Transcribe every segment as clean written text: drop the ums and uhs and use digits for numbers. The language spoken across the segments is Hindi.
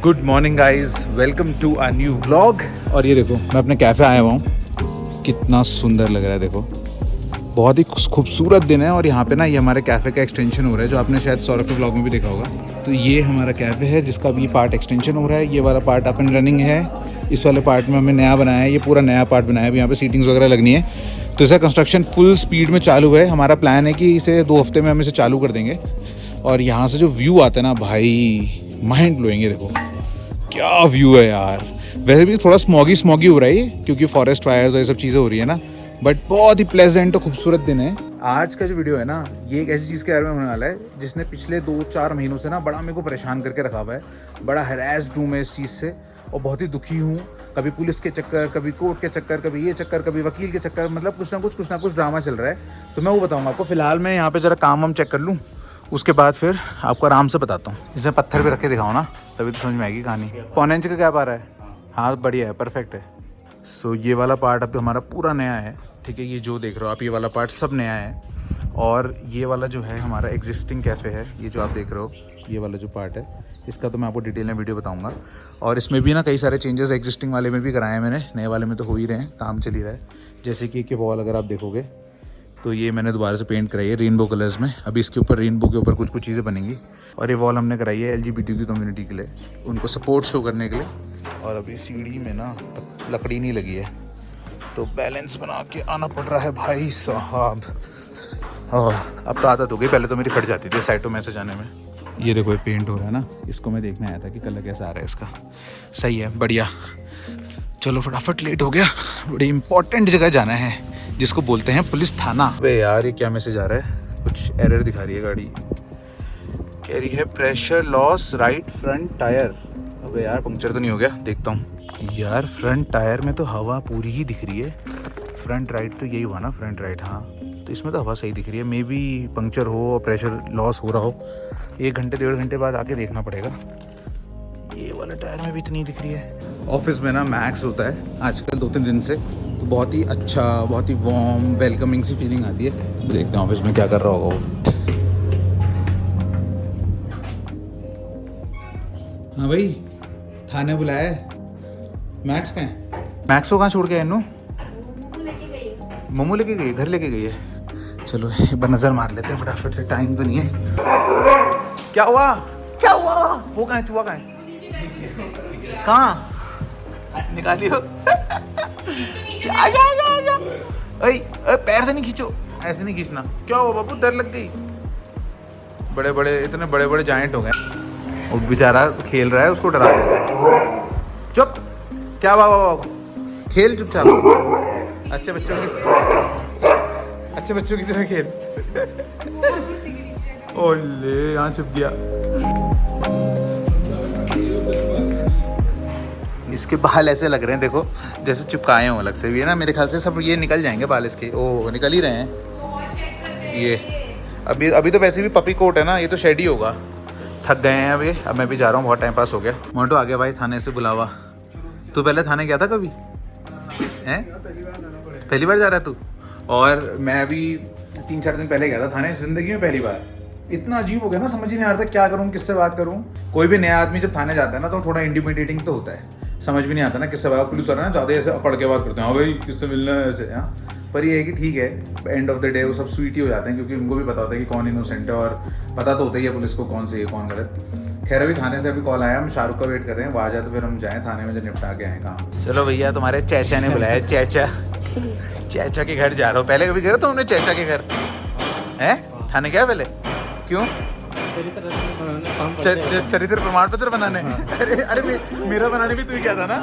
Good morning guys, welcome to a new vlog. और ये देखो मैं अपने कैफ़े आया हुआ हूँ, कितना सुंदर लग रहा है। देखो बहुत ही खूबसूरत दिन है। और यहाँ पे ना ये हमारे कैफ़े का एक्सटेंशन हो रहा है, जो आपने शायद सौरभ के व्लॉग में भी देखा होगा। तो ये हमारा कैफ़े है जिसका भी पार्ट एक्सटेंशन हो रहा है। ये वाला पार्ट अप एंड रनिंग है। इस वाले पार्ट में हमने नया बनाया है, ये पूरा नया पार्ट बनाया है। यहाँ पे सीटिंग्स वगैरह लगनी है, तो इसका कंस्ट्रक्शन फुल स्पीड में चालू है। हमारा प्लान है कि इसे 2 हफ्ते में हम इसे चालू कर देंगे। और यहाँ से जो व्यू आता है ना भाई, माइंड ब्लोइंग है। देखो क्या व्यू है यार। वैसे भी थोड़ा स्मॉगी हो रहा है ये, क्योंकि फॉरेस्ट फायर्स और ये सब चीज़ें हो रही है ना, बट बहुत ही प्लेजेंट और खूबसूरत दिन है। आज का जो वीडियो है ना, ये एक ऐसी चीज़ के बारे में होने वाला है जिसने पिछले 2-4 महीनों से ना बड़ा मेरे को परेशान करके रखा हुआ है। बड़ा हरास्ड हूँ मैं इस चीज़ से और बहुत ही दुखी हूँ। कभी पुलिस के चक्कर, कभी कोर्ट के चक्कर, कभी ये चक्कर, कभी वकील के चक्कर, मतलब कुछ ना कुछ ड्रामा चल रहा है। तो मैं वो बताऊँगा आपको। फिलहाल मैं यहाँ पे ज़रा काम चेक कर लूँ, उसके बाद फिर आपको आराम से बताता हूँ। इसे पत्थर पे रख के दिखाओ ना, तभी तो समझ में आएगी कहानी। 1.25 इंच का क्या पा रहा है? हाँ बढ़िया है, परफेक्ट है। सो ये वाला पार्ट अब हमारा पूरा नया है, ठीक है। ये जो देख रहे हो आप, ये वाला पार्ट सब नया है। और ये वाला जो है हमारा एग्जिस्टिंग कैफ़े है, ये जो आप देख रहे हो, ये वाला जो पार्ट है, इसका तो मैं आपको डिटेल में वीडियो बताऊंगा। और इसमें भी ना कई सारे चेंजेस एग्जिस्टिंग वाले में भी कराए हैं मैंने, नए वाले में तो हो ही रहे हैं, काम चल ही रहा है। जैसे कि वॉल अगर आप देखोगे तो ये मैंने दोबारा से पेंट कराई है रेनबो कलर्स में। अभी इसके ऊपर रेनबो के ऊपर कुछ चीज़ें बनेंगी। और ये वॉल हमने कराई है LGBT की कम्युनिटी के लिए, उनको सपोर्ट शो करने के लिए। और अभी सीढ़ी में ना लकड़ी नहीं लगी है, तो बैलेंस बना के आना पड़ रहा है भाई साहब। अब तो आदत हो गई, पहले तो मेरी फट जाती थी साइटों में से जाने में। ये देखो ये पेंट हो रहा है ना, इसको मैं देखने आया था कि कलर कैसा आ रहा है इसका। सही है, बढ़िया। चलो फटाफट, लेट हो गया, बड़ी इंपॉर्टेंट जगह जाना है जिसको बोलते हैं पुलिस थाना। अबे यार ये क्या मैसेज आ रहा है? कुछ एरर दिखा रही है गाड़ी, कह रही है pressure loss right front tyre. अबे यार पंक्चर तो नहीं हो गया? देखता हूँ यार। फ्रंट टायर में तो हवा पूरी ही दिख रही है। फ्रंट राइट तो यही हुआ ना, फ्रंट राइट, हाँ। तो इसमें तो हवा सही दिख रही है। मे बी पंक्चर हो और प्रेशर लॉस हो रहा हो। 1 घंटे 1.5 घंटे बाद आके देखना पड़ेगा। ये वाला टायर में भी इतनी दिख रही है। ऑफिस में ना मैक्स होता है आजकल 2-3 दिन से, तो बहुत ही अच्छा, बहुत ही वार्म वेलकमिंग सी फीलिंग आती है। देखते हैं ऑफिस में क्या कर रहा होगा वो। हाँ भाई, थाने बुलाया है। मैक्स कहाँ है? मैक्स को कहाँ छोड़ के आए? मोमो लेके गई, घर लेके गई है। चलो एक बार नज़र मार लेते हैं फटाफट से, टाइम तो नहीं है। क्या हुआ? क्या हुआ? वो कहाँ है? चूहा कहाँ है? कहाँ निकालियो? आजा। अरे पैर से नहीं खींचो, ऐसे नहीं खींचना। क्या हुआ बाबू, डर लग गई? इतने बड़े जायंट हो गए। वो बेचारा खेल रहा है, उसको डरा देता है। चुप। क्या बाबा, खेल चुपचाप, अच्छे बच्चों की तरह खेल। ओले यहाँ छुप गया। इसके बाल ऐसे लग रहे हैं देखो, जैसे चिपकाए हों अलग से भी है ना। मेरे ख्याल से सब ये निकल जाएंगे बाल इसके। ओह निकल ही रहे हैं ये। अभी तो वैसे भी पपी कोट है ना, ये तो शेड ही होगा। थक गए हैं अभी। अब मैं भी जा रहा हूँ, बहुत टाइम पास हो गया। मोटो आ गया भाई थाने से बुलावा। तू पहले थाने गया था कभी? हैं? पहली बार जा रहा है तू? और मैं अभी 3-4 दिन पहले गया था थाने, जिंदगी में पहली बार। इतना अजीब हो गया ना, समझ ही नहीं आ रहा था क्या करूँ, किससे बात करूँ। कोई भी नया आदमी जब थाने जाता है ना, तो थोड़ा इंटिमिडेटिंग तो होता है, समझ भी नहीं आता ना किससे बात। पुलिस वाले ना ज़्यादा ऐसे अकड़ के बात करते हैं, हाँ भाई किससे मिलना है ऐसे। हाँ पर ये है कि ठीक है, एंड ऑफ द डे वो सब स्वीट ही हो जाते हैं, क्योंकि उनको भी पता होता है कि कौन इनोसेंट है, और पता तो होता ही है पुलिस को कौन सही है कौन गलत। खैर अभी थाने से अभी कॉल आया, हम शाहरुख का वेट कर रहे हैं। वो आ जाए तो फिर हम जाएँ थाने में, जो निपटा के आए काम। चलो भैया, तुम्हारे चैचा ने बुलाया। चैचा के घर जा रहा हूँ। पहले कभी गए तो हमने चैचा के घर है? थाने गया पहले? क्यों? चरित्र प्रमाण पत्र बनाने? अरे मेरा बनाने भी तू क्या था ना।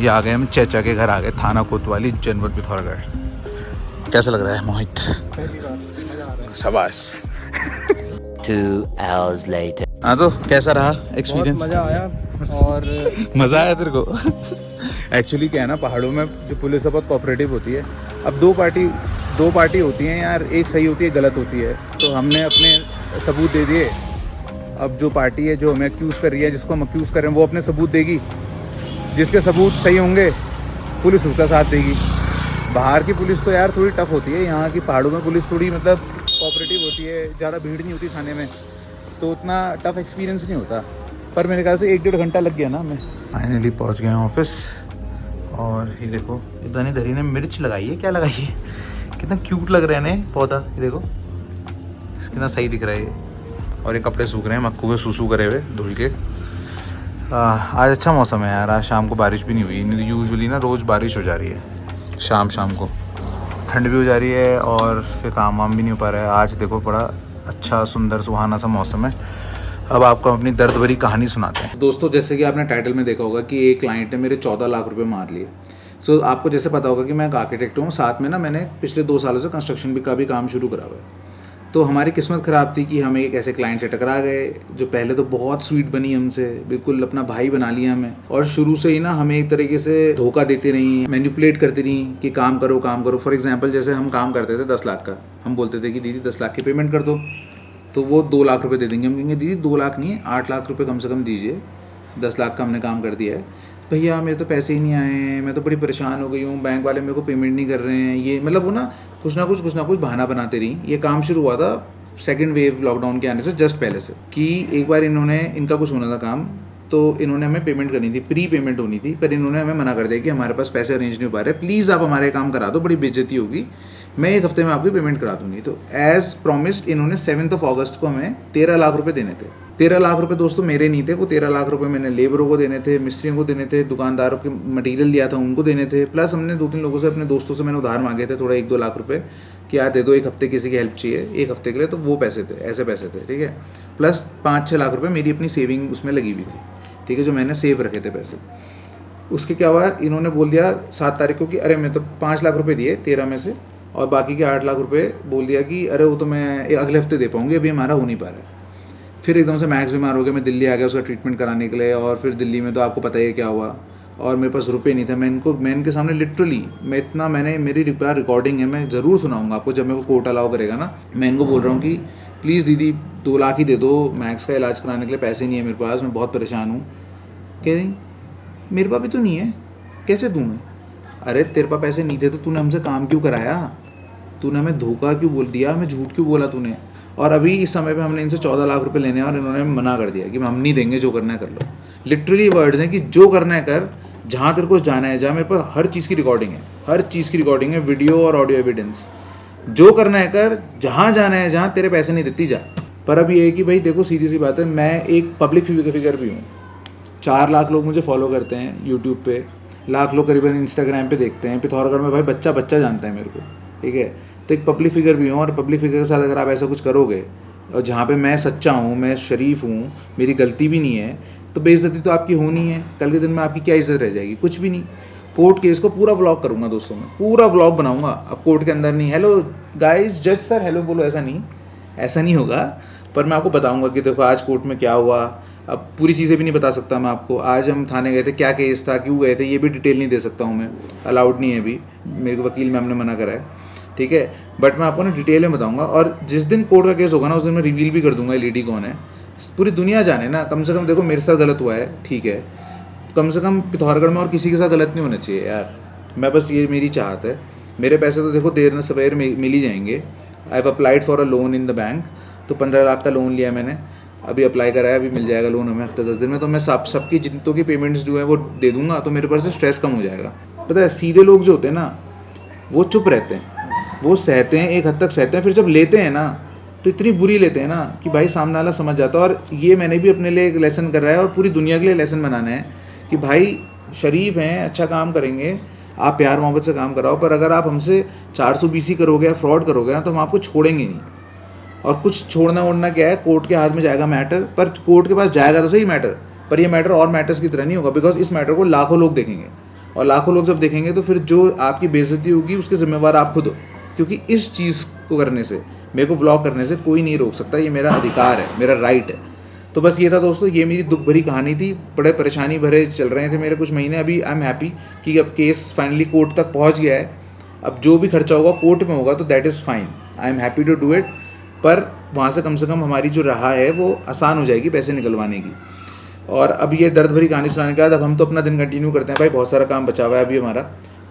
ये आ गए हम चैचा के घर, आ गए थाना कोतवाली, जनपद पिथौरागढ़। कैसा लग रहा है मोहित? शाबाश। 2 hours later. हाँ तो कैसा रहा एक्सपीरियंस? मज़ा आया। और मज़ा आया तेरे को? एक्चुअली क्या है ना, पहाड़ों में जो पुलिस है बहुत कोऑपरेटिव होती है। अब दो पार्टी होती हैं यार, एक सही होती है, गलत होती है। तो हमने अपने सबूत दे दिए। अब जो पार्टी है जो हमें अक्यूज़ कर रही है, जिसको हम अक्यूज़ कर रहे हैं, वो अपने सबूत देगी। जिसके सबूत सही होंगे पुलिस उसका साथ देगी। बाहर की पुलिस तो यार थोड़ी टफ होती है, यहाँ की पहाड़ों में पुलिस थोड़ी मतलब कोऑपरेटिव होती है, ज़्यादा भीड़ नहीं होती थाने में, तो उतना टफ एक्सपीरियंस नहीं होता। पर मेरे ख्याल से 1-1.5 घंटा लग गया ना हमें। फाइनली पहुंच गए ऑफिस और ये देखो इतनी धरी ने मिर्च लगाई है, क्या लगाई है, कितना क्यूट लग रहा है ना पौधा, ये देखो कितना सही दिख रहा है ये। और ये कपड़े सूख रहे हैं मक्खू के सूसू करे हुए धुल के। आज अच्छा मौसम है यार, आज शाम को बारिश भी नहीं हुई, यूजुअली ना रोज़ बारिश हो जा रही है शाम को, ठंड भी हो जा रही है और फिर काम वाम भी नहीं हो पा रहा है। आज देखो बड़ा अच्छा सुंदर सुहाना सा मौसम है। अब आपको अपनी दर्द भरी कहानी सुनाते हैं। दोस्तों जैसे कि आपने टाइटल में देखा होगा कि एक क्लाइंट ने मेरे 14 लाख रुपए मार लिए। सो आपको जैसे पता होगा कि मैं एक आर्किटेक्ट हूँ, साथ में ना मैंने पिछले 2 सालों से कंस्ट्रक्शन का भी काम शुरू करा हुआ है। तो हमारी किस्मत ख़राब थी कि हमें एक ऐसे क्लाइंट से टकरा गए जो पहले तो बहुत स्वीट बनी हमसे, बिल्कुल अपना भाई बना लिया हमें, और शुरू से ही ना हमें एक तरीके से धोखा देती रही, मैनिपुलेट करती रही कि काम करो। फॉर एग्जांपल जैसे हम काम करते थे 10 लाख का, हम बोलते थे कि दीदी 10 लाख की पेमेंट कर दो, तो वो 2 लाख रुपए दे देंगे। हम कहेंगे दीदी 2 लाख नहीं है 8 लाख रुपए कम से कम दीजिए, 10 लाख का हमने काम कर दिया है। भैया मेरे तो पैसे ही नहीं आए, मैं तो बड़ी परेशान हो गई हूँ, बैंक वाले मेरे को पेमेंट नहीं कर रहे हैं। ये मतलब वो ना कुछ ना कुछ बहाना बनाते रही। ये काम शुरू हुआ था सेकेंड वेव लॉकडाउन के आने से जस्ट पहले से, कि एक बार इनका कुछ होना था काम, तो इन्होंने हमें पेमेंट करनी थी, प्री पेमेंट होनी थी, पर इन्होंने हमें मना कर दिया कि हमारे पास पैसे अरेंज नहीं हो पा रहे, प्लीज़ आप हमारे काम करा दो, बड़ी बेइज्जती होगी, मैं 1 हफ्ते में आपकी पेमेंट करा दूंगी। तो एज प्रॉमिस्ड इन्होंने 7 अगस्त को हमें 13 लाख रुपए देने थे। 13 लाख रुपए दोस्तों मेरे नहीं थे, वो 13 लाख रुपए मैंने लेबरों को देने थे, मिस्त्रियों को देने थे, दुकानदारों के मटेरियल दिया था उनको देने थे, प्लस हमने 2-3 लोगों से, अपने दोस्तों से मैंने उधार मांगे थे थोड़ा 1-2 लाख रुपए कि यार दे दो, 1 हफ्ते किसी की हेल्प चाहिए 1 हफ्ते के लिए, तो वो पैसे थे, ऐसे पैसे थे, ठीक है। प्लस 5-6 लाख रुपए मेरी अपनी सेविंग उसमें लगी हुई थी, ठीक है, जो मैंने सेव रखे थे पैसे। उसके क्या हुआ, इन्होंने बोल दिया 7 तारीख को कि अरे मैं तो 5 लाख रुपए दिए 13 में से, और बाकी के 8 लाख रुपए बोल दिया कि अरे वो तो मैं अगले हफ्ते दे पाऊंगी, अभी हमारा हो नहीं पा रहा है। फिर एकदम से मैक्स बीमार हो गया, मैं दिल्ली आ गया उसका ट्रीटमेंट कराने के लिए, और फिर दिल्ली में तो आपको पता ही है क्या हुआ, और मेरे पास रुपए नहीं थे। मैं इनके सामने लिटरली मेरी रिकॉर्डिंग है, मैं ज़रूर सुनाऊंगा आपको जब मेरे को कोर्ट अलाउ करेगा ना। मैं इनको बोल रहा हूँ कि प्लीज़ दीदी 2 लाख ही दे दो, मैक्स का इलाज कराने के लिए पैसे नहीं है मेरे पास, मैं बहुत परेशान हूँ। कह रही मेरे पास भी तो नहीं है, कैसे दूँ मैं? अरे तेरे पास पैसे नहीं थे तो तूने हमसे काम क्यों कराया? तूने हमें धोखा क्यों बोल दिया, हमें झूठ क्यों बोला तूने? और अभी इस समय पे हमने इनसे 14 लाख रुपए लेने हैं और इन्होंने मना कर दिया कि हम नहीं देंगे, जो करना है कर लो। लिटरली वर्ड्स हैं कि जो करना है कर, जहाँ तेरे को जाना है जा, मेरे पर हर चीज़ की रिकॉर्डिंग है, हर चीज़ की रिकॉर्डिंग है, वीडियो और ऑडियो एविडेंस। जो करना है कर, जहाँ जाना है जहाँ, तेरे पैसे नहीं देती जा। पर अब ये है कि भाई देखो सीधी सी बात है, मैं एक पब्लिक फिगर भी हूँ, 4 लाख लोग मुझे फॉलो करते हैं यूट्यूब पे, लाख लोग करीबन इंस्टाग्राम पे देखते हैं, पिथौरागढ़ में भाई बच्चा जानता है मेरे को, ठीक है। तो एक पब्लिक फिगर भी हूँ, और पब्लिक फिगर के साथ अगर आप ऐसा कुछ करोगे, और जहाँ पे मैं सच्चा हूँ, मैं शरीफ हूँ, मेरी गलती भी नहीं है, तो बेइज्जती तो आपकी होनी है। कल के दिन में आपकी क्या इज्जत रह जाएगी? कुछ भी नहीं। कोर्ट केस को पूरा व्लॉग करूँगा दोस्तों, मैं पूरा व्लॉग बनाऊँगा। अब कोर्ट के अंदर नहीं हेलो गाइस जज सर हेलो बोलो, ऐसा नहीं होगा, पर मैं आपको बताऊँगा कि देखो आज कोर्ट में क्या हुआ। अब पूरी चीज़ें भी नहीं बता सकता मैं आपको, आज हम थाने गए थे, क्या केस था, क्यों गए थे, ये भी डिटेल नहीं दे सकता हूँ मैं, अलाउड नहीं है अभी, मेरे वकील मैम ने मना करा है, ठीक है। बट मैं आपको ना डिटेल में बताऊंगा, और जिस दिन कोर्ट का केस होगा ना उस दिन मैं रिवील भी कर दूंगा ये लेडी कौन है, पूरी दुनिया जाने ना। कम से कम देखो मेरे साथ गलत हुआ है, ठीक है, कम से कम पिथौरागढ़ में और किसी के साथ गलत नहीं होना चाहिए यार। मैं बस ये मेरी चाहत है। मेरे पैसे तो देखो देर न सवेर मिल ही जाएंगे। I have applied for a loan in the bank, तो 15 लाख का लोन लिया मैंने, अभी अप्लाई करा है, अभी मिल जाएगा लोन हमें हफ्ते 10 दिन में। तो मैं सबकी जितनों की पेमेंट्स जो है वो दे दूंगा, तो मेरे पास से स्ट्रेस कम हो जाएगा। पता है सीधे लोग जो होते हैं ना वो चुप रहते हैं, वो सहते हैं, एक हद तक सहते हैं, फिर जब लेते हैं ना तो इतनी बुरी लेते हैं ना कि भाई सामने वाला समझ जाता है। और ये मैंने भी अपने लिए एक लेसन कर रहा है और पूरी दुनिया के लिए लेसन बनाना है कि भाई शरीफ हैं, अच्छा काम करेंगे, आप प्यार मोहब्बत से काम कराओ, पर अगर आप हमसे 420 करोगे या फ्रॉड करोगे ना तो हम आपको छोड़ेंगे नहीं। और कुछ छोड़ना वोड़ना क्या है, कोर्ट के हाथ में जाएगा मैटर, पर कोर्ट के पास जाएगा तो सही मैटर, पर ये मैटर और मैटर्स की तरह नहीं होगा, बिकॉज इस मैटर को लाखों लोग देखेंगे, और लाखों लोग जब देखेंगे तो फिर जो आपकी बेइज्जती होगी उसके जिम्मेवार आप खुद हो। क्योंकि इस चीज़ को करने से, मेरे को व्लॉग करने से कोई नहीं रोक सकता, ये मेरा अधिकार है, मेरा राइट है। तो बस ये था दोस्तों, ये मेरी दुख भरी कहानी थी। बड़े परेशानी भरे चल रहे थे मेरे कुछ महीने, अभी आई एम हैप्पी कि अब केस फाइनली कोर्ट तक पहुंच गया है। अब जो भी खर्चा होगा कोर्ट में होगा तो that is fine, I am happy to do it. पर वहाँ से कम हमारी जो राह है वो आसान हो जाएगी पैसे निकलवाने की। और अब ये दर्द भरी कहानी सुनाने के बाद अब हम तो अपना दिन कंटिन्यू करते हैं भाई, बहुत सारा काम बचा हुआ है अभी हमारा।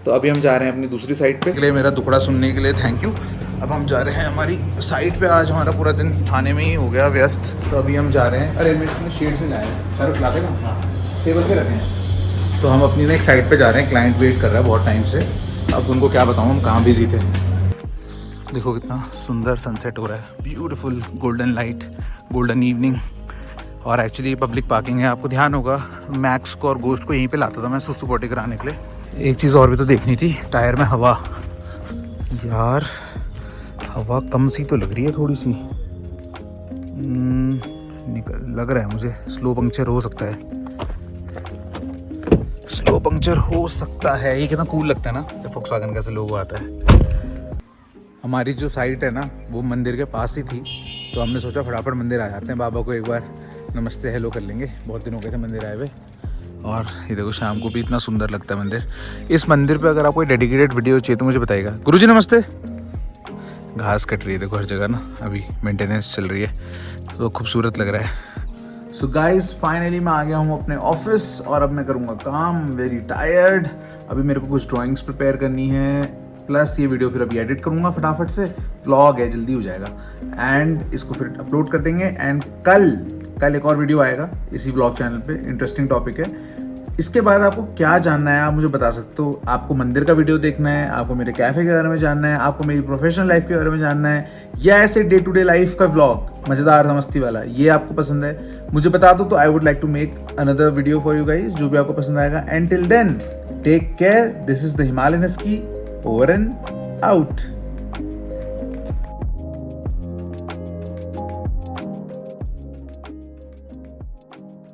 तो अभी हम जा रहे हैं अपनी दूसरी साइड पे। मेरा दुखड़ा सुनने के लिए थैंक यू। अब हम जा रहे हैं हमारी साइट पे। आज हमारा पूरा दिन खाने में ही हो गया व्यस्त, तो अभी हम जा रहे हैं। अरे मेरे शेड से लाए हैं, शाहरुख लाते ना, टेबल पे रखे हैं। तो हम अपनी ना एक साइट पे जा रहे हैं, क्लाइंट वेट कर रहा है बहुत टाइम से। अब उनको क्या बताऊँ हम कहाँ बिजी थे। देखो कितना सुंदर सनसेट हो रहा है, beautiful golden light, golden evening. और एक्चुअली पब्लिक पार्किंग है, आपको ध्यान होगा मैक्स को और गोश्त को यहीं पे लाता था मैं सुसु पोटी कराने के लिए। एक चीज़ और भी तो देखनी थी, टायर में हवा। यार हवा कम सी तो लग रही है थोड़ी सी, लग रहा है मुझे स्लो पंक्चर हो सकता है, स्लो पंक्चर हो सकता है। ये कितना कूल लगता है ना जब फोक्सवैगन का लोगो आता है। हमारी जो साइट है ना वो मंदिर के पास ही थी, तो हमने सोचा फटाफट मंदिर आ जाते हैं, बाबा को एक बार नमस्ते हेलो कर लेंगे, बहुत दिन हो गए थे मंदिर आए हुए। और ये देखो शाम को भी इतना सुंदर लगता है मंदिर। इस मंदिर पे अगर आपको डेडिकेटेड वीडियो चाहिए तो मुझे बताइएगा। गुरुजी नमस्ते। घास कट रही है देखो हर जगह ना, अभी मेंटेनेंस चल रही है, तो खूबसूरत लग रहा है। सो गाइज फाइनली मैं आ गया हूँ अपने ऑफिस और अब मैं करूँगा काम। Very tired. अभी मेरे को कुछ ड्राइंग्स प्रिपेयर करनी है, प्लस ये वीडियो फिर अभी एडिट करूँगा फटाफट से। व्लॉग है, जल्दी हो जाएगा एंड इसको फिर अपलोड कर देंगे। एंड कल एक और वीडियो आएगा इसी व्लॉग चैनल पे, इंटरेस्टिंग टॉपिक है। इसके बाद आपको क्या जानना है आप मुझे बता सकते हो। आपको मंदिर का वीडियो देखना है, आपको मेरे कैफ़े के बारे में जानना है, आपको मेरी प्रोफेशनल लाइफ के बारे में जानना है, या ऐसे डे टू डे लाइफ का व्लॉग मज़ेदार मस्ती वाला, ये आपको पसंद है मुझे बता दो, तो I would like to make another video for you guys, जो भी आपको पसंद आएगा। And till then take care, this is the Himalayan ski, over and out.